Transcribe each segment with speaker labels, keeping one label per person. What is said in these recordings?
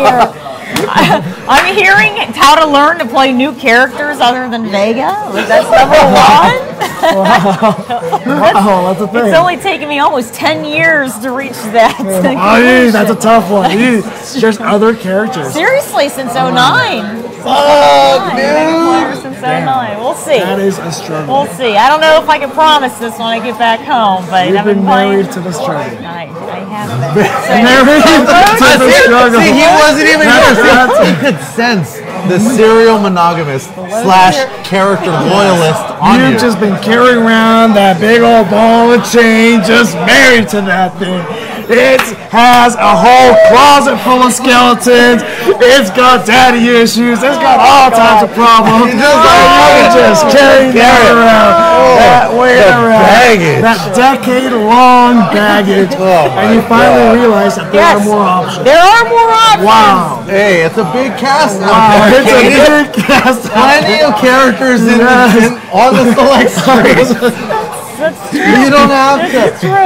Speaker 1: here. I'm hearing how to learn to play new characters other than Vega. That's number one.
Speaker 2: Wow, that's a thing.
Speaker 1: It's only taken me almost 10 years to reach that.
Speaker 2: That's a tough one. There's other characters.
Speaker 1: Seriously, since 09.
Speaker 3: Fuck, dude.
Speaker 1: Since 09. We'll see.
Speaker 2: That is a struggle.
Speaker 1: We'll see. I don't know if I can promise this when I get back home, but
Speaker 2: You've
Speaker 1: I've been
Speaker 2: been married to the struggle.
Speaker 1: I have been.
Speaker 2: Married to the struggle.
Speaker 3: See, he wasn't even here. He could sense the serial monogamist / character loyalist on you.
Speaker 2: You've just been carrying around that big old ball of chain, just married to that thing. It has a whole closet full of skeletons. It's got daddy issues. It's got all types of problems. You just carry that around. That way around.
Speaker 3: Baggage.
Speaker 2: That decade-long baggage. And you finally realize that there are more options.
Speaker 1: There are more options.
Speaker 2: Wow.
Speaker 3: Hey, it's a big cast.
Speaker 2: It's a big cast.
Speaker 3: Plenty of characters on the select screen.
Speaker 1: That's true.
Speaker 3: You don't have to.
Speaker 1: That's true.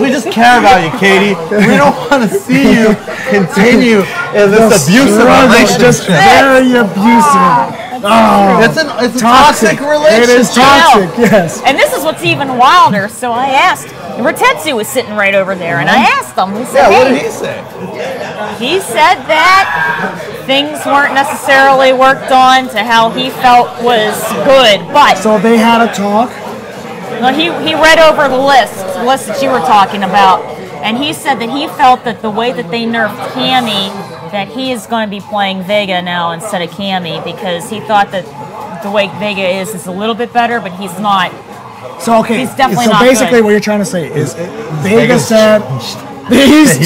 Speaker 3: We just care about you, Katie. We don't want to see you continue in this abusive relationship.
Speaker 2: Just very abusive. Oh,
Speaker 3: it's a toxic relationship.
Speaker 2: It is toxic, yes.
Speaker 1: And this is what's even wilder. So I asked, Ratetsu was sitting right over there, and I asked him. He said,
Speaker 3: what did he say?
Speaker 1: He said that things weren't necessarily worked on to how he felt was good, but
Speaker 2: So they had a talk.
Speaker 1: well, he read over the list that you were talking about, and he said that he felt that the way that they nerfed Cammy, that he is going to be playing Vega now instead of Cammy, because he thought that the way Vega is a little bit better, but he's not.
Speaker 2: So okay,
Speaker 1: He's definitely
Speaker 2: so
Speaker 1: not
Speaker 2: basically
Speaker 1: good.
Speaker 2: what you're trying to say is Vega said he's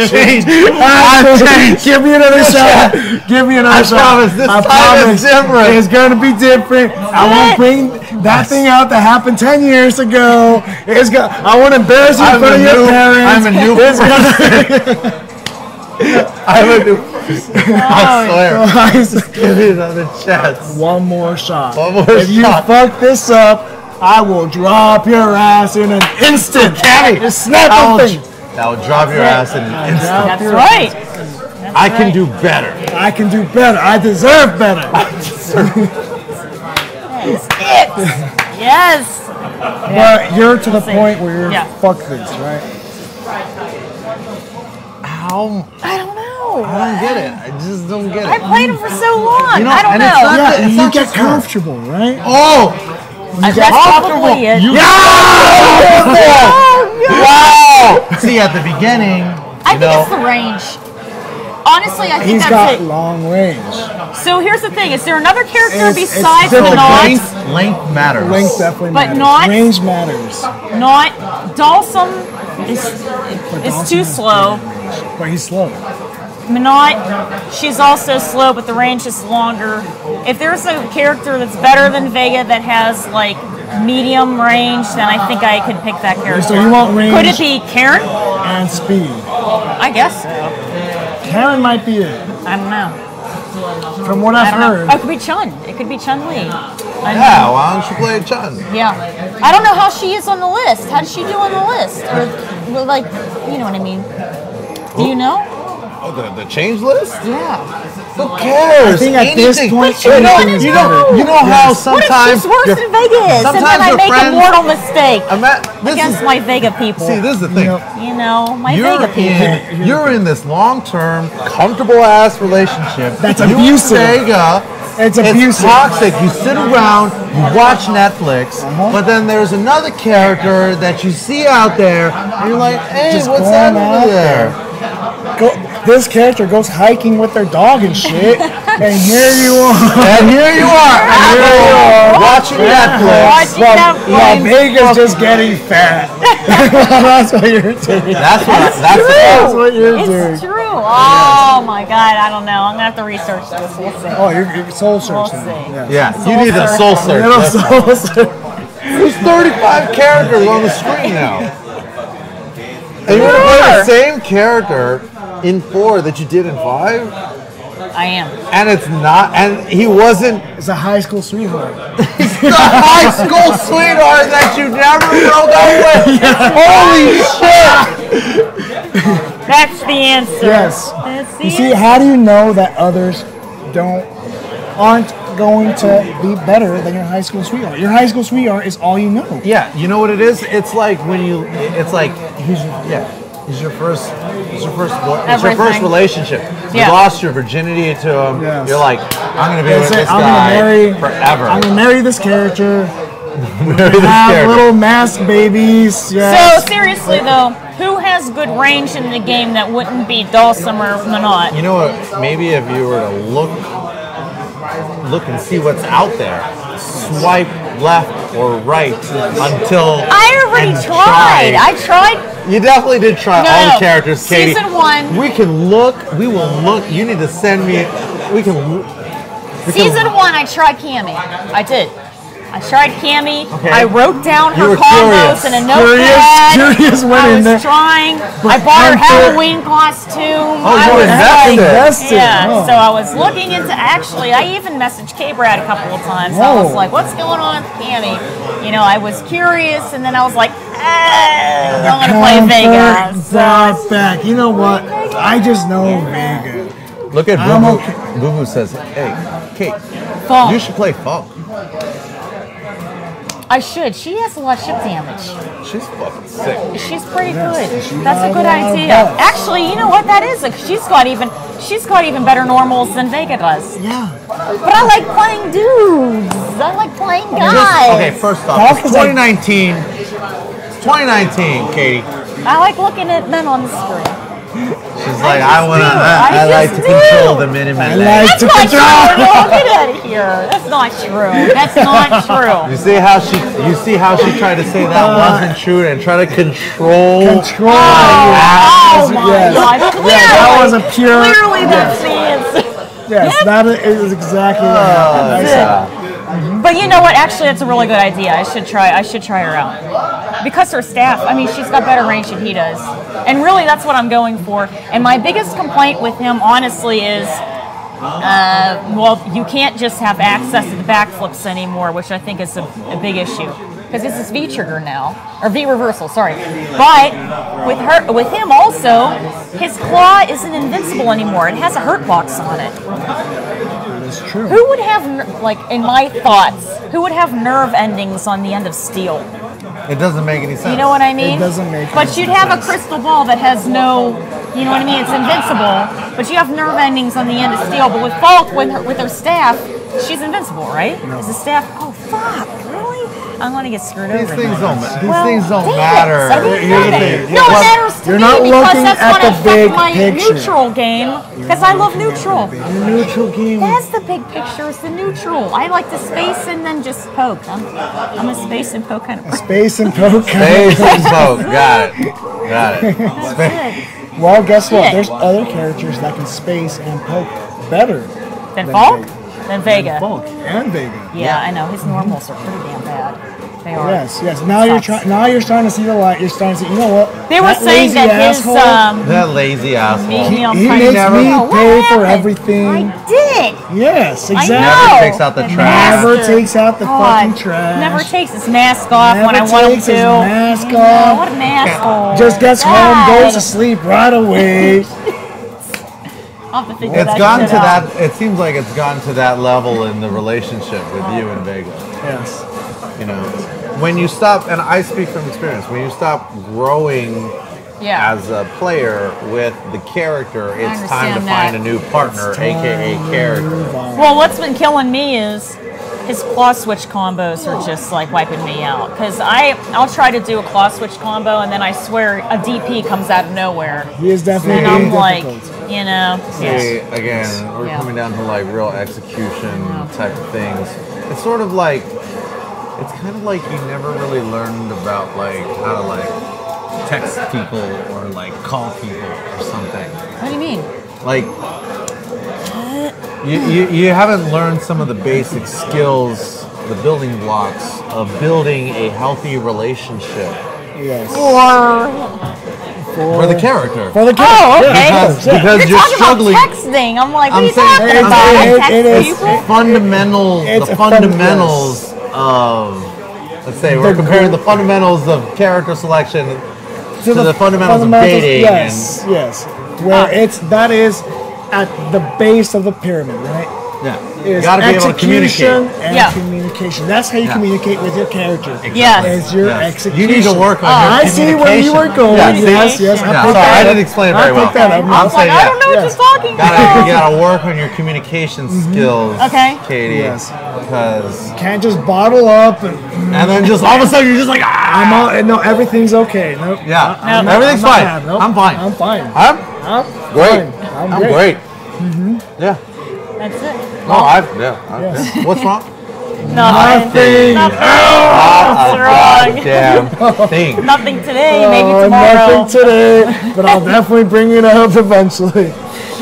Speaker 3: changed. I've changed.
Speaker 2: Give me another shot. Give me another shot.
Speaker 3: Promise, this time is different.
Speaker 2: It's going to be different. I won't bring that thing out that happened 10 years ago. I won't embarrass you in front of your parents.
Speaker 3: I'm a new person. I'm a new person. I swear. Just give me another chance.
Speaker 2: One more shot.
Speaker 3: One more
Speaker 2: if you
Speaker 3: shot.
Speaker 2: fuck this up, I will drop your ass in an instant.
Speaker 3: Cammy,
Speaker 2: Just snap the thing.
Speaker 3: that will drop your ass in an instant.
Speaker 1: That's right.
Speaker 3: I can do better.
Speaker 2: I can do better. I deserve better.
Speaker 1: Yes.
Speaker 2: But you're to the point where you're fuck this, right?
Speaker 3: How?
Speaker 1: I don't know.
Speaker 3: I don't get it. I just don't get it.
Speaker 1: I played him for so long.
Speaker 3: You know,
Speaker 1: I don't
Speaker 3: and it's
Speaker 1: know.
Speaker 3: not-
Speaker 2: Yeah, and
Speaker 3: it's
Speaker 2: you
Speaker 3: not
Speaker 2: get
Speaker 3: just her.
Speaker 2: comfortable, right?
Speaker 3: Oh!
Speaker 1: That's probably it.
Speaker 3: Wow! See, at the beginning,
Speaker 1: I think it's the range. Honestly, I think
Speaker 2: He's
Speaker 1: that's
Speaker 2: got
Speaker 1: it.
Speaker 2: long range.
Speaker 1: So here's the thing: is there another character
Speaker 2: It's
Speaker 1: besides the
Speaker 2: different.
Speaker 1: not
Speaker 3: length matters.
Speaker 2: Length definitely
Speaker 1: But
Speaker 2: matters.
Speaker 1: not-
Speaker 2: range matters.
Speaker 1: not Dalsum is
Speaker 2: Dawson
Speaker 1: too
Speaker 2: has
Speaker 1: slow.
Speaker 2: great range, but he's slow.
Speaker 1: Minot, she's also slow, but the range is longer. If there's a character that's better than Vega that has like medium range, then I think I could pick that character.
Speaker 2: So you want range
Speaker 1: Could it be Karen?
Speaker 2: and speed.
Speaker 1: I guess so.
Speaker 2: Karen might be it.
Speaker 1: I don't know.
Speaker 2: From what I've
Speaker 1: I don't know.
Speaker 2: heard.
Speaker 1: Oh, it could be Chun. It could be Chun-Li.
Speaker 3: Yeah, why don't you play Chun?
Speaker 1: Yeah. I don't know how she is on the list. How does she do on the list? Or, well, like, you know what I mean. Do you know?
Speaker 3: Oh, the change list?
Speaker 1: Yeah.
Speaker 3: Who cares?
Speaker 2: I think at this point,
Speaker 3: you know,
Speaker 2: anything is
Speaker 3: you know,
Speaker 2: better.
Speaker 3: you know how
Speaker 1: What if
Speaker 3: sometimes
Speaker 1: she's worse than Vega is? And then
Speaker 3: sometimes
Speaker 1: I
Speaker 3: your
Speaker 1: make a
Speaker 3: friends-
Speaker 1: mortal mistake
Speaker 3: this
Speaker 1: against
Speaker 3: is,
Speaker 1: my Vega people.
Speaker 3: see, this is the thing.
Speaker 1: You know, my Vega people.
Speaker 3: You're in this long-term, comfortable-ass relationship.
Speaker 2: That's
Speaker 3: You and
Speaker 2: abusive.
Speaker 3: Vega,
Speaker 2: It's abusive.
Speaker 3: toxic. You sit around, you watch Netflix, but then there's another character that you see out there, and you're like, hey,
Speaker 2: Just
Speaker 3: what's
Speaker 2: going
Speaker 3: that
Speaker 2: out
Speaker 3: over there?
Speaker 2: This character goes hiking with their dog and shit, and here you are.
Speaker 3: And here you are, watching Netflix.
Speaker 2: While Vega's just getting fat. That's what you're doing.
Speaker 3: That's
Speaker 2: what you're doing.
Speaker 1: It's true. Oh my God, I don't know. I'm gonna have to research this. We'll see.
Speaker 2: Oh, you're soul searching.
Speaker 1: We'll see.
Speaker 3: Yeah, you need a soul search.
Speaker 2: Little
Speaker 3: That's
Speaker 2: soul search.
Speaker 3: There's 35 characters on the screen now. And you're gonna play the same character in 4 that you did in 5?
Speaker 1: I am.
Speaker 3: And it's not, and he wasn't
Speaker 2: It's a high school sweetheart.
Speaker 3: the high school sweetheart that you never broke up with. Holy shit!
Speaker 1: That's the answer.
Speaker 2: Yes.
Speaker 1: That's the
Speaker 2: You see,
Speaker 1: answer.
Speaker 2: how do you know that others aren't going to be better than your high school sweetheart? Your high school sweetheart is all you know.
Speaker 3: Yeah, you know what it is? It's like when you. It's like It's your first
Speaker 1: Everything.
Speaker 3: relationship. You
Speaker 1: Yeah.
Speaker 3: lost your virginity to him.
Speaker 2: Yes.
Speaker 3: You're like, I'm gonna be with this
Speaker 2: I'm
Speaker 3: guy
Speaker 2: gonna marry
Speaker 3: forever.
Speaker 2: I'm gonna marry this character.
Speaker 3: Marry this
Speaker 2: Have
Speaker 3: character.
Speaker 2: little mask babies. Yes.
Speaker 1: So seriously though, who has good range in the game that wouldn't be Dulcimer Minot?
Speaker 3: You know what? Maybe if you were to look and see what's out there, swipe left or right until.
Speaker 1: I already
Speaker 3: and
Speaker 1: tried.
Speaker 3: try.
Speaker 1: I tried.
Speaker 3: You definitely did try
Speaker 1: No,
Speaker 3: all
Speaker 1: no.
Speaker 3: the characters, Katie.
Speaker 1: Season 1.
Speaker 3: We can look. We will look. You need to send me. We can.
Speaker 1: Season 1, I tried Cammy. I did. I tried Cammy.
Speaker 3: Okay.
Speaker 1: I wrote down
Speaker 3: You
Speaker 1: her
Speaker 3: were
Speaker 1: combos
Speaker 3: curious.
Speaker 1: in a notepad.
Speaker 2: Curious went in
Speaker 1: I
Speaker 2: there.
Speaker 1: was trying. I bought her
Speaker 2: I'm sure-
Speaker 1: Halloween costume.
Speaker 3: Oh,
Speaker 1: I
Speaker 3: you
Speaker 1: was
Speaker 3: invested.
Speaker 2: Invested.
Speaker 1: Yeah,
Speaker 2: Oh.
Speaker 1: so I was looking into, actually, I even messaged K-Brad a couple of times. I was
Speaker 2: Whoa.
Speaker 1: like, what's going on with Cammy? You know, I was curious, and then I was like, I'm going to play Vega.
Speaker 2: Comfort brought back. You know what? I just know Vega.
Speaker 3: Look at
Speaker 2: I'm
Speaker 3: Boo Boo.
Speaker 2: okay.
Speaker 3: Boo Boo says, "Hey, Kate,
Speaker 1: Funk.
Speaker 3: you should play Funk.
Speaker 1: I should. She has a lot of ship damage.
Speaker 3: She's fucking sick."
Speaker 1: She's pretty
Speaker 2: Yes,
Speaker 1: good.
Speaker 2: she
Speaker 1: That's a
Speaker 2: got
Speaker 1: good
Speaker 2: a lot of
Speaker 1: idea.
Speaker 2: buff.
Speaker 1: Actually, you know what? That is she's got even better normals than Vega does.
Speaker 2: Yeah.
Speaker 1: But I like playing dudes. I like playing guys.
Speaker 3: Okay, first off,
Speaker 2: Funk
Speaker 3: it's
Speaker 2: is like-
Speaker 3: 2019. It's 2019, Katie.
Speaker 1: I like looking at men on the screen.
Speaker 3: She's like,
Speaker 1: just
Speaker 3: I wanna.
Speaker 1: do.
Speaker 3: I like
Speaker 1: just
Speaker 3: to
Speaker 1: do.
Speaker 3: control the minimum.
Speaker 2: I like
Speaker 1: That's
Speaker 2: to
Speaker 1: not
Speaker 2: control.
Speaker 1: true. No, get out of here. That's not true. That's not true.
Speaker 3: You see how she tried to say that wasn't true and try to control.
Speaker 2: Control.
Speaker 1: Oh my
Speaker 2: Yes.
Speaker 1: God. Clearly,
Speaker 2: that was a pure.
Speaker 1: Clearly, that's the answer.
Speaker 2: Yes, that is exactly what happened. I said,
Speaker 1: But you know what? Actually, that's a really good idea. I should try her out. Because her staff, I mean, she's got better range than he does. And really, that's what I'm going for. And my biggest complaint with him, honestly, is, well, you can't just have access to the backflips anymore, which I think is a big issue. Because this is V trigger now, or V reversal, sorry. But with him also, his claw isn't invincible anymore. It has a hurt box on it.
Speaker 2: it's true.
Speaker 1: Who would have, like, in my thoughts, who would have nerve endings on the end of steel?
Speaker 3: It doesn't make any sense.
Speaker 1: You know what I mean?
Speaker 2: It doesn't make
Speaker 1: But
Speaker 2: any
Speaker 1: you'd have a
Speaker 2: sense.
Speaker 1: crystal ball that has no, you know what I mean? It's invincible, but you have nerve endings on the end of steel. But with Falk, with her staff, she's invincible, right? Is the staff? Oh fuck! Really? I'm gonna get screwed over.
Speaker 3: These things don't. These
Speaker 1: Well,
Speaker 3: things don't
Speaker 1: damn it.
Speaker 3: matter.
Speaker 1: So
Speaker 3: Here's the
Speaker 1: nothing.
Speaker 3: thing.
Speaker 1: No, it
Speaker 3: Well,
Speaker 1: matters to
Speaker 2: you're
Speaker 1: me
Speaker 2: not
Speaker 1: because
Speaker 2: looking
Speaker 1: that's
Speaker 2: at
Speaker 1: gonna
Speaker 2: the big
Speaker 1: affect my
Speaker 2: picture.
Speaker 1: neutral game. Because I love neutral.
Speaker 2: Neutral game.
Speaker 1: That's the big picture. It's the neutral. I like to space and then just poke. I'm a space and poke kind of person.
Speaker 2: Space and poke.
Speaker 3: Space and poke. Got it. Got it.
Speaker 1: That's good.
Speaker 2: Well, guess what?
Speaker 1: Yeah.
Speaker 2: There's other characters that can space and poke better
Speaker 1: Then
Speaker 2: than
Speaker 1: Falk?
Speaker 2: Vega.
Speaker 1: Then Vega.
Speaker 2: Falk and Vega.
Speaker 1: Yeah, I know. His normals are pretty damn bad. They are.
Speaker 2: Yes, yes. Now you're
Speaker 1: Sucks.
Speaker 2: trying. Now you're starting to see the light. You're starting to see. You know what?
Speaker 1: They were
Speaker 2: That
Speaker 1: saying
Speaker 2: lazy
Speaker 1: that his
Speaker 2: asshole,
Speaker 3: That lazy asshole.
Speaker 1: making him
Speaker 2: he
Speaker 1: kind
Speaker 2: makes
Speaker 1: of
Speaker 2: me
Speaker 1: What
Speaker 2: pay for
Speaker 1: happened?
Speaker 2: everything.
Speaker 1: I did.
Speaker 2: Yes,
Speaker 1: I
Speaker 2: exactly.
Speaker 1: know.
Speaker 3: Never takes out the trash.
Speaker 2: Never
Speaker 1: Master.
Speaker 2: takes out the
Speaker 1: God,
Speaker 2: fucking trash.
Speaker 1: Never takes his mask off
Speaker 2: Never
Speaker 1: when I want him
Speaker 2: takes
Speaker 1: to.
Speaker 2: his mask
Speaker 1: No,
Speaker 2: off.
Speaker 1: what an asshole.
Speaker 2: Just gets home,
Speaker 1: God.
Speaker 2: goes to sleep right away.
Speaker 1: I'll have to figure
Speaker 3: It's
Speaker 1: that
Speaker 3: gone
Speaker 1: shit
Speaker 3: to
Speaker 1: out.
Speaker 3: that. It seems like it's gone to that level in the relationship with you and Vega.
Speaker 2: Yes.
Speaker 3: You know, when you stop, and I speak from experience, when you stop growing
Speaker 1: Yeah.
Speaker 3: as a player with the character, it's time to
Speaker 1: understand
Speaker 3: find
Speaker 1: that.
Speaker 3: a new partner, aka character.
Speaker 1: Well, what's been killing me is his claw switch combos are just like wiping me out. Because I'll try to do a claw switch combo and then I swear a DP comes out of nowhere.
Speaker 2: He is definitely
Speaker 1: And I'm
Speaker 2: difficult.
Speaker 1: like, you know,
Speaker 3: See, again, we're
Speaker 1: Yeah.
Speaker 3: coming down to like real execution type of things. It's sort of like, it's kind of like you never really learned about like how to like text people or like call people or something.
Speaker 1: what do you mean?
Speaker 3: Like, you haven't learned some of the basic skills, the building blocks of building a healthy relationship
Speaker 2: Yes.
Speaker 3: for the character.
Speaker 2: For the
Speaker 1: Oh,
Speaker 2: character.
Speaker 1: okay.
Speaker 3: Because
Speaker 1: You're
Speaker 3: you're
Speaker 1: talking
Speaker 3: struggling.
Speaker 1: about texting. I'm like, what
Speaker 3: I'm
Speaker 1: are you
Speaker 3: saying-
Speaker 1: talking
Speaker 3: I'm
Speaker 1: about?
Speaker 3: saying
Speaker 1: I
Speaker 2: it
Speaker 1: text
Speaker 2: is
Speaker 1: people?
Speaker 3: Fundamentals,
Speaker 2: It's
Speaker 3: the
Speaker 2: a fun-
Speaker 3: fundamentals of, let's say, we're comparing the fundamentals of character selection to the fundamentals of dating.
Speaker 2: Yes, yes. Where that is at the base of the pyramid, right?
Speaker 3: Yeah.
Speaker 2: Is
Speaker 3: You gotta be able to
Speaker 2: execution
Speaker 3: communicate.
Speaker 2: and communication. That's how you communicate with your character.
Speaker 1: Yeah.
Speaker 2: Is your execution.
Speaker 3: You need to work on your
Speaker 2: I see where you were going. Yes, yes.
Speaker 3: I didn't explain it very well.
Speaker 1: I was like, I don't know what you're talking about.
Speaker 3: You gotta work on your communication skills, Katie.
Speaker 2: Yes.
Speaker 3: Because
Speaker 2: Can't just bottle up and
Speaker 3: then just all of a sudden you're just like,
Speaker 2: I'm all, no, everything's okay. Nope.
Speaker 3: Yeah.
Speaker 1: Nope.
Speaker 3: Everything's
Speaker 2: I'm not
Speaker 3: fine.
Speaker 2: bad. Nope.
Speaker 3: I'm fine.
Speaker 2: I'm fine.
Speaker 3: I'm
Speaker 2: great.
Speaker 3: great.
Speaker 2: I'm
Speaker 3: great. Yeah.
Speaker 1: That's it.
Speaker 3: Yeah. What's wrong?
Speaker 1: Nothing. What's wrong?
Speaker 3: Damn thing.
Speaker 1: Nothing today, maybe tomorrow.
Speaker 2: Nothing today, but I'll definitely bring it up eventually.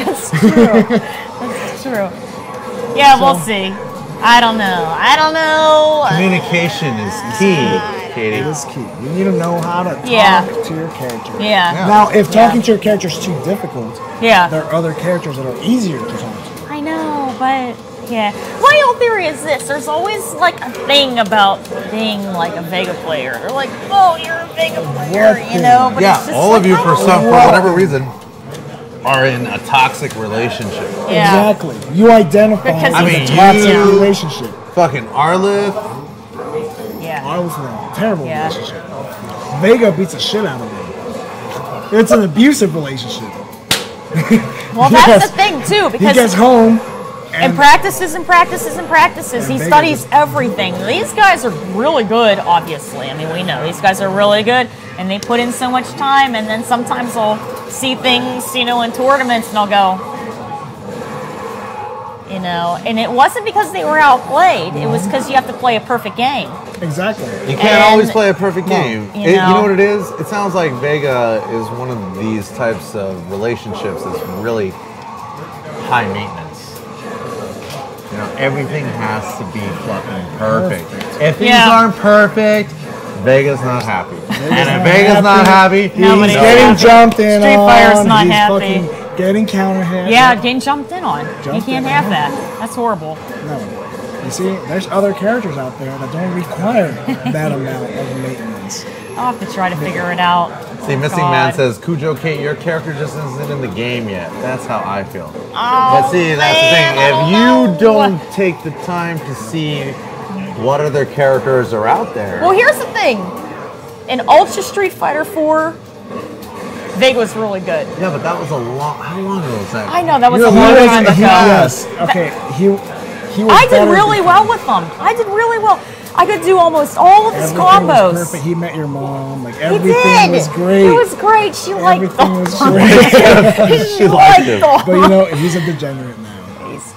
Speaker 1: That's true. That's true. Yeah, we'll see. I don't know.
Speaker 3: Communication is key, Katie.
Speaker 2: It is key. You need to know how to talk to your character.
Speaker 1: Yeah.
Speaker 2: Now, if talking to your character is too difficult,
Speaker 1: Yeah.
Speaker 2: there are other characters that are easier to talk to.
Speaker 1: I know, but yeah. My whole theory is this: there's always like a thing about being like a Vega player. They're like, "Oh, you're a Vega player," you know. But it's just
Speaker 3: all
Speaker 1: like,
Speaker 3: of you for
Speaker 1: oh,
Speaker 3: whatever reason are in a toxic relationship.
Speaker 1: Yeah.
Speaker 2: Exactly. You identify
Speaker 1: Because
Speaker 2: as
Speaker 3: I mean,
Speaker 2: a toxic
Speaker 3: you-
Speaker 2: relationship.
Speaker 3: Fucking Arlith.
Speaker 1: Yeah.
Speaker 2: I was in a terrible
Speaker 1: Yeah.
Speaker 2: relationship. Vega beats the shit out of me. It's an abusive relationship.
Speaker 1: Well, that's the thing too,
Speaker 2: He
Speaker 1: because
Speaker 2: gets home
Speaker 1: and practices and practices and practices. He
Speaker 2: Vega
Speaker 1: studies
Speaker 2: just-
Speaker 1: everything. These guys are really good, obviously. I mean, we know these guys are really good, and they put in so much time. And then sometimes I'll see things, you know, in tournaments, and I'll go, you know. And it wasn't because they were outplayed. It was because you have to play a perfect game.
Speaker 2: exactly.
Speaker 3: You can't always play a perfect game.
Speaker 1: You
Speaker 3: You
Speaker 1: know.
Speaker 3: know what it is? It sounds like Vega is one of these types of relationships that's really high maintenance. You know, everything has to be fucking perfect. If things aren't perfect, Vega's not happy. And if Vega's not happy,
Speaker 1: Nobody's
Speaker 2: He's getting
Speaker 1: happy.
Speaker 2: jumped in
Speaker 1: Street
Speaker 2: on.
Speaker 1: Fighter's not
Speaker 2: he's
Speaker 1: happy.
Speaker 2: fucking getting counter hit.
Speaker 1: Yeah, getting jumped in on. You
Speaker 2: Jumped
Speaker 1: can't
Speaker 2: in
Speaker 1: have
Speaker 2: on.
Speaker 1: that. That's horrible.
Speaker 2: No. You see, there's other characters out there that don't require that amount of maintenance.
Speaker 1: I'll have to try to figure it out.
Speaker 3: See, Missing
Speaker 1: God.
Speaker 3: Man says, Cujo Kate, your character just isn't in the game yet. That's how I feel.
Speaker 1: Oh,
Speaker 3: But see, that's
Speaker 1: man,
Speaker 3: the
Speaker 1: I
Speaker 3: thing.
Speaker 1: don't
Speaker 3: If
Speaker 1: know.
Speaker 3: you don't take the time to see what other characters are out there,
Speaker 1: Well, here's the thing. In Ultra Street Fighter 4, Vega was really good.
Speaker 3: yeah, but that was a long. How long ago was that?
Speaker 1: I know that was
Speaker 2: He
Speaker 1: a long
Speaker 2: was-
Speaker 1: time ago.
Speaker 2: yes. Okay. He was
Speaker 1: I did
Speaker 2: better
Speaker 1: really
Speaker 2: than-
Speaker 1: well with them. I did really well. I could do almost all of his
Speaker 2: Everything
Speaker 1: combos.
Speaker 2: was perfect. He met your mom. Like
Speaker 1: He
Speaker 2: everything
Speaker 1: did.
Speaker 2: was great.
Speaker 1: It was great. She liked
Speaker 2: Everything was
Speaker 1: them.
Speaker 2: great.
Speaker 1: She liked
Speaker 3: him.
Speaker 1: them.
Speaker 2: But you know, he's a degenerate now,
Speaker 1: He's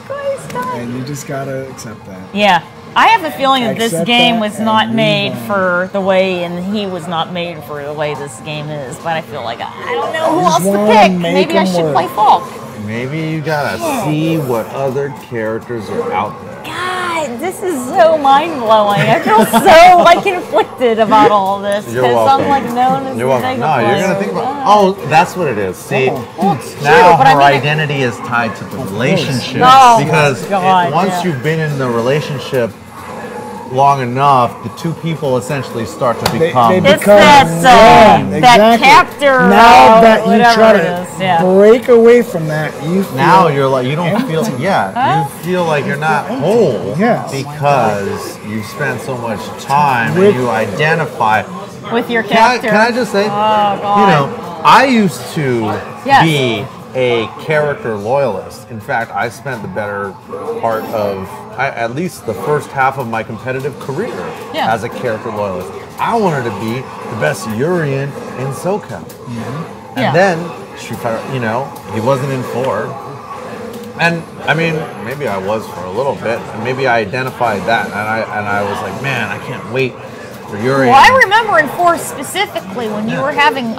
Speaker 1: done.
Speaker 2: and you just gotta accept that.
Speaker 1: Yeah. I have a feeling that this
Speaker 2: Accept
Speaker 1: game
Speaker 2: that
Speaker 1: was
Speaker 2: and
Speaker 1: not
Speaker 2: move
Speaker 1: made
Speaker 2: on.
Speaker 1: for the way, and he was not made for the way this game is. But I feel like I don't know who else
Speaker 2: just
Speaker 1: to
Speaker 2: wanna
Speaker 1: pick.
Speaker 2: make
Speaker 1: Maybe I
Speaker 2: 'em
Speaker 1: should
Speaker 2: work.
Speaker 1: play Falk.
Speaker 3: Maybe you gotta see what other characters are out there.
Speaker 1: God, this is so mind blowing. I feel so like conflicted about all this
Speaker 3: You're
Speaker 1: because I'm
Speaker 3: welcome.
Speaker 1: like known as
Speaker 3: You're
Speaker 1: a
Speaker 3: welcome.
Speaker 1: Vega
Speaker 3: No, you're
Speaker 1: player.
Speaker 3: gonna think about. Oh, that's what it is. See,
Speaker 1: Well, it's true,
Speaker 3: now
Speaker 1: but I
Speaker 3: her
Speaker 1: mean,
Speaker 3: identity is tied to the relationship
Speaker 1: Oh,
Speaker 3: because
Speaker 1: God,
Speaker 3: once
Speaker 1: yeah.
Speaker 3: you've been in the relationship long enough, the two people essentially start to become.
Speaker 2: they
Speaker 1: It's
Speaker 2: become
Speaker 1: that,
Speaker 2: one.
Speaker 1: that
Speaker 2: Exactly.
Speaker 1: captor.
Speaker 2: Now that you
Speaker 1: whatever
Speaker 2: try
Speaker 1: it
Speaker 2: to
Speaker 1: is, yeah.
Speaker 2: break away from that, you feel
Speaker 3: Now you're like you don't
Speaker 2: empty.
Speaker 3: feel you feel like you're not whole
Speaker 2: Yes.
Speaker 3: because you've spent so much time
Speaker 2: With-
Speaker 3: and you identify.
Speaker 1: with your
Speaker 3: Can
Speaker 1: captor.
Speaker 3: I just say,
Speaker 1: Oh, God.
Speaker 3: you know, I used to
Speaker 1: Yes.
Speaker 3: be a character loyalist. In fact, I spent the better part of at least the first half of my competitive career
Speaker 1: Yeah.
Speaker 3: as a character loyalist. I wanted to be the best Urian in SoCal. And
Speaker 1: Yeah.
Speaker 3: then Street Fighter, you know, he wasn't in 4. And I mean, maybe I was for a little bit. And maybe I identified that, and I was like, man, I can't wait for Urian.
Speaker 1: Well, I remember in 4 specifically when you were having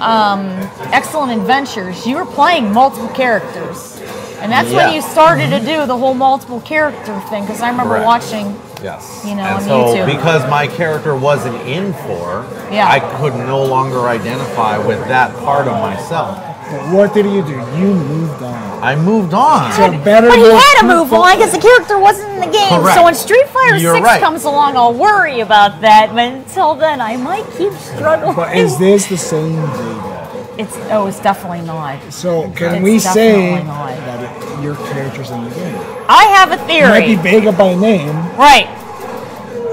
Speaker 1: excellent adventures, you were playing multiple characters. And that's when
Speaker 3: Yeah.
Speaker 1: you started to do the whole multiple character thing, because I remember
Speaker 3: Correct.
Speaker 1: watching.
Speaker 3: Yes.
Speaker 1: You know,
Speaker 3: and
Speaker 1: on
Speaker 3: so
Speaker 1: YouTube.
Speaker 3: because my character wasn't in 4,
Speaker 1: Yeah.
Speaker 3: I could no longer identify with that part of myself.
Speaker 2: But what did you do? You moved on.
Speaker 3: I moved on.
Speaker 2: To better
Speaker 1: But he
Speaker 2: more
Speaker 1: had to move
Speaker 2: fruitful-
Speaker 1: on because the character wasn't in the game.
Speaker 3: Correct.
Speaker 1: So when Street Fighter
Speaker 3: You're
Speaker 1: 6
Speaker 3: right.
Speaker 1: comes along, I'll worry about that. But until then, I might keep struggling.
Speaker 2: But is this the same Vega?
Speaker 1: it's definitely not.
Speaker 2: So can
Speaker 1: It's
Speaker 2: we say
Speaker 1: definitely not.
Speaker 2: that your character's in the game?
Speaker 1: I have a
Speaker 2: It might
Speaker 1: theory.
Speaker 2: be Vega by name.
Speaker 1: Right.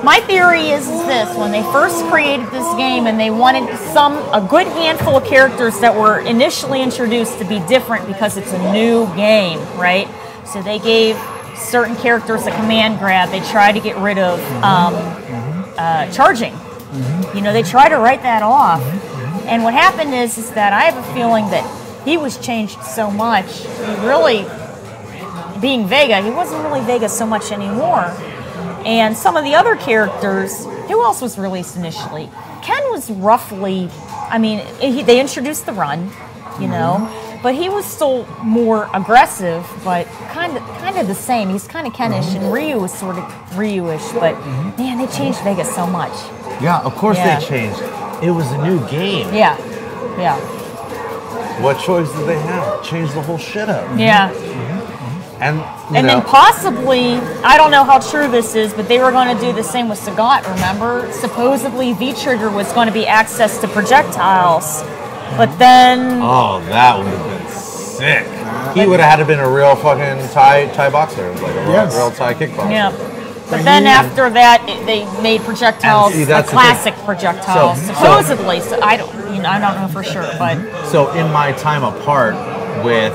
Speaker 1: My theory is this: when they first created this game and they wanted a good handful of characters that were initially introduced to be different because it's a new game, right? So they gave certain characters a command grab. They tried to get rid of charging. You know, they try to write that off. And what happened is that I have a feeling that he was changed so much. He really, being Vega, he wasn't really Vega so much anymore. And some of the other characters, who else was released initially? Ken was roughly, I mean, they introduced the run, you know, but he was still more aggressive, but kind of the same. He's kind of Ken-ish, and Ryu was sort of Ryu-ish, but man, they changed Vega so much.
Speaker 3: Yeah, of course
Speaker 1: Yeah.
Speaker 3: they changed. It was a new game.
Speaker 1: Yeah, yeah,
Speaker 3: What choice did they have? Change the whole shit up.
Speaker 1: yeah.
Speaker 3: And
Speaker 1: And then possibly, I don't know how true this is, but they were going to do the same with Sagat, remember? Supposedly V-Trigger was going to be access to projectiles, but then...
Speaker 3: oh, that would have been sick. He would have had to been a real fucking Thai boxer, like a real Thai kickboxer.
Speaker 1: Yeah. But then after that, they made projectiles,
Speaker 3: And see,
Speaker 1: the
Speaker 3: that's the
Speaker 1: classic projectiles,
Speaker 3: So-
Speaker 1: supposedly. So I don't know for sure, but
Speaker 3: So in my time apart with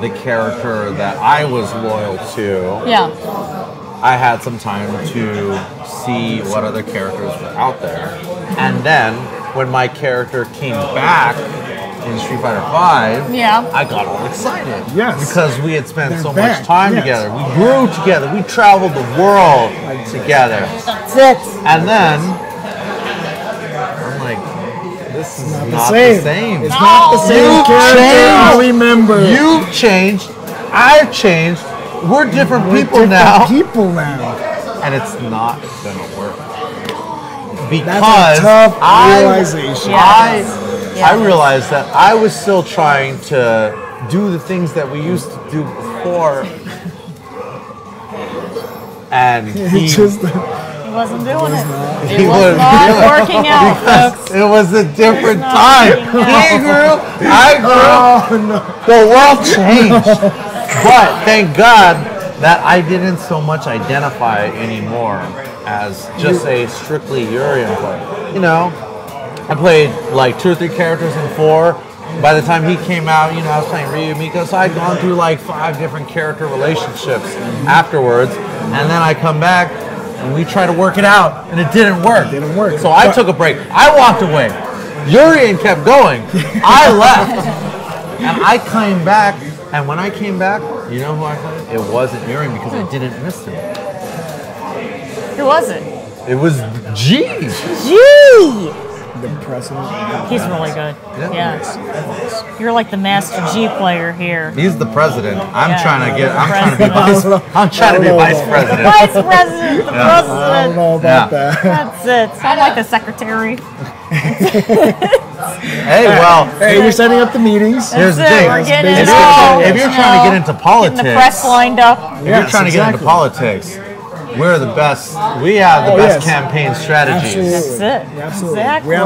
Speaker 3: the character that I was loyal to,
Speaker 1: yeah,
Speaker 3: I had some time to see what other characters were out there. And then when my character came back in Street Fighter V,
Speaker 1: yeah.
Speaker 3: I got all excited.
Speaker 2: Yes.
Speaker 3: Because we had spent
Speaker 2: They're
Speaker 3: so
Speaker 2: back,
Speaker 3: much time
Speaker 2: yes.
Speaker 3: together. We grew together. We traveled the world together.
Speaker 1: That's it.
Speaker 3: And then I'm like, this is not the same.
Speaker 2: It's not the same
Speaker 3: You've
Speaker 2: character I
Speaker 3: changed.
Speaker 2: remember.
Speaker 3: You've changed. I've changed. We're different people now.
Speaker 2: People now.
Speaker 3: And it's not gonna work because
Speaker 2: That's a tough realization.
Speaker 3: I realized that I was still trying to do the things that we used to do before, and
Speaker 2: He just
Speaker 1: He wasn't doing it.
Speaker 3: he
Speaker 1: It was
Speaker 3: wasn't
Speaker 1: not
Speaker 3: doing it.
Speaker 1: working out, folks.
Speaker 3: it was a different
Speaker 1: not
Speaker 3: time.
Speaker 1: working out.
Speaker 3: He grew, I grew. The world changed, but thank God that I didn't so much identify anymore as just a strictly Urian player. You know, I played like 2 or 3 characters in 4. By the time he came out, you know, I was playing Ryu Miko, so I'd gone through like 5 different character relationships afterwards, and then I come back and we try to work it out, and it didn't work. So I took a break. I walked away. Urian kept going. I left, and I came back. And when I came back, you know who I played? It wasn't Urian because I didn't miss him.
Speaker 1: Who was it?
Speaker 3: It was G.
Speaker 1: G.
Speaker 2: the president.
Speaker 1: He's really good.
Speaker 3: Yeah.
Speaker 1: Yeah. You're like the master G player here.
Speaker 3: He's the president. I'm
Speaker 1: Yeah.
Speaker 3: trying to be
Speaker 1: President.
Speaker 3: I'm trying to be vice president.
Speaker 1: Vice president, the
Speaker 2: I don't
Speaker 1: president.
Speaker 2: know about
Speaker 3: Yeah.
Speaker 2: that.
Speaker 1: That's it. I'm like the secretary.
Speaker 3: Hey, well,
Speaker 2: Hey, you're setting up the meetings.
Speaker 3: here's the
Speaker 1: That's it.
Speaker 3: thing.
Speaker 1: We're getting
Speaker 3: If
Speaker 1: it
Speaker 3: you're,
Speaker 1: all.
Speaker 3: if you're trying to get into politics,
Speaker 1: Getting the press lined up.
Speaker 3: if you're trying to get into politics, we're the best. We have the best
Speaker 2: yes.
Speaker 3: campaign strategies.
Speaker 2: Absolutely.
Speaker 1: That's it.
Speaker 2: Absolutely.
Speaker 1: Exactly.
Speaker 2: We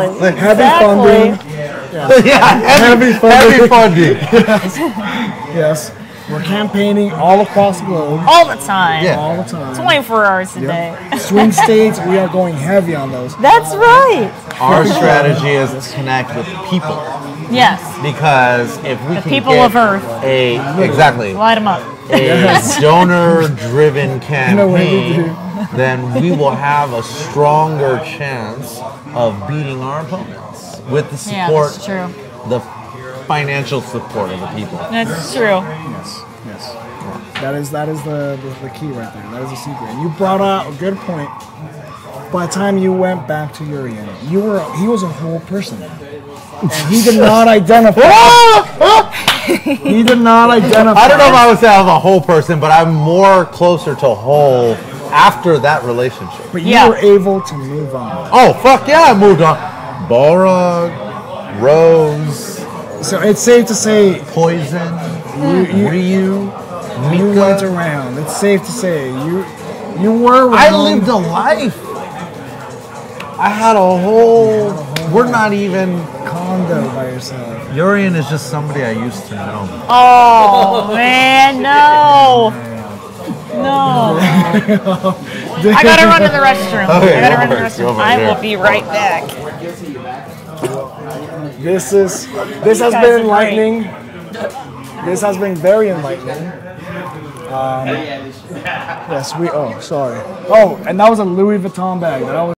Speaker 2: have heavy
Speaker 1: Exactly.
Speaker 2: funding.
Speaker 3: Yeah, heavy funding.
Speaker 2: Yes. We're campaigning all across the globe.
Speaker 1: All the time.
Speaker 3: Yeah.
Speaker 2: All the time.
Speaker 1: 24 hours a day.
Speaker 2: Swing states, we are going heavy on those.
Speaker 1: That's right.
Speaker 3: Our strategy is to connect with people,
Speaker 1: Yes.
Speaker 3: because if we
Speaker 1: The
Speaker 3: can
Speaker 1: people
Speaker 3: get
Speaker 1: of Earth.
Speaker 3: exactly
Speaker 1: Light them up.
Speaker 3: a donor-driven
Speaker 2: know what we
Speaker 3: campaign, then we will have a stronger chance of beating our opponents with the
Speaker 1: Yeah,
Speaker 3: support,
Speaker 1: that's true.
Speaker 3: the financial support of the people.
Speaker 1: That's true.
Speaker 2: Yes, yes. That is the key right there. That is the secret. And you brought out a good point. By the time you went back to Urian, he was a whole person. And he did not identify. He did not identify.
Speaker 3: I don't know if I would say I was a whole person, but I'm more closer to whole after that relationship.
Speaker 2: But you
Speaker 1: Yeah.
Speaker 2: were able to move on.
Speaker 3: Oh, fuck yeah, I moved on. Balrog, Rose,
Speaker 2: So it's safe to say
Speaker 3: Poison,
Speaker 2: you
Speaker 3: Ryu,
Speaker 2: you went
Speaker 3: Mika.
Speaker 2: around. It's safe to say you were around.
Speaker 3: I lived a life. I had a whole. We're not even
Speaker 2: condo by yourself.
Speaker 3: Urian is just somebody I used to know.
Speaker 1: Oh man, no. No. I gotta run to the restroom.
Speaker 3: Okay,
Speaker 1: I gotta
Speaker 3: go
Speaker 1: run to the
Speaker 3: for it,
Speaker 1: restroom.
Speaker 3: go for it,
Speaker 1: I
Speaker 3: yeah.
Speaker 1: will be right back.
Speaker 2: This has
Speaker 1: guys
Speaker 2: been
Speaker 1: are great.
Speaker 2: enlightening. This has been very enlightening. Yes, we. Oh, sorry. Oh, and that was a Louis Vuitton bag. That was.